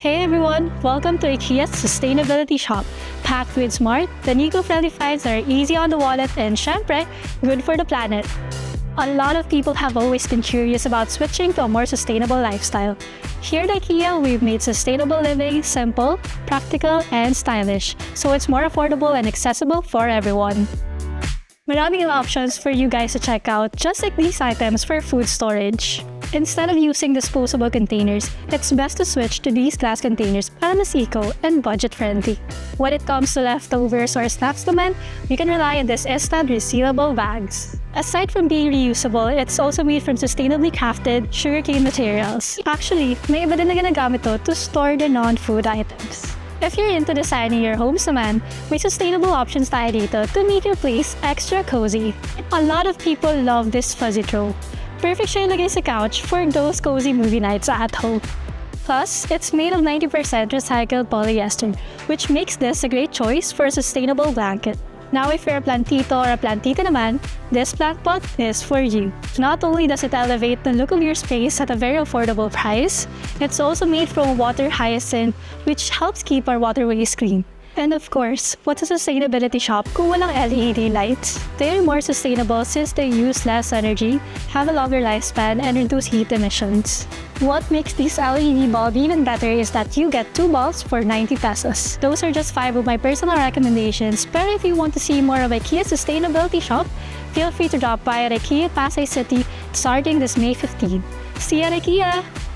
Hey everyone! Welcome to IKEA's Sustainability Shop. Packed with smart, and eco-friendly finds that are easy on the wallet and syempre, good for the planet. A lot of people have always been curious about switching to a more sustainable lifestyle. Here at IKEA, we've made sustainable living simple, practical, and stylish, so it's more affordable and accessible for everyone. Maraming options for you guys to check out, just like these items for food storage. Instead of using disposable containers, it's best to switch to these glass containers para mas eco and budget-friendly. When it comes to leftovers or snacks naman, we can rely on these instant resealable bags. Aside from being reusable, it's also made from sustainably crafted sugarcane materials. Actually, may iba din na ginagamit to store the non-food items. If you're into designing your homes naman, may sustainable options tayo dito to make your place extra cozy. A lot of people love this fuzzy throw. Perfect siya ilagay sa couch for those cozy movie nights at home. Plus, it's made of 90% recycled polyester, which makes this a great choice for a sustainable blanket. Now, if you're a plantito or a plantita naman, this plant pot is for you. Not only does it elevate the look of your space at a very affordable price, it's also made from water hyacinth, which helps keep our waterways clean. And of course, what's a sustainability shop kung walang LED lights? They're more sustainable since they use less energy, have a longer lifespan, and reduce heat emissions. What makes this LED bulb even better is that you get 2 bulbs for 90 pesos. Those are just 5 of my personal recommendations, but if you want to see more of IKEA's sustainability shop, feel free to drop by at IKEA Pasay City starting this May 15. See you at IKEA!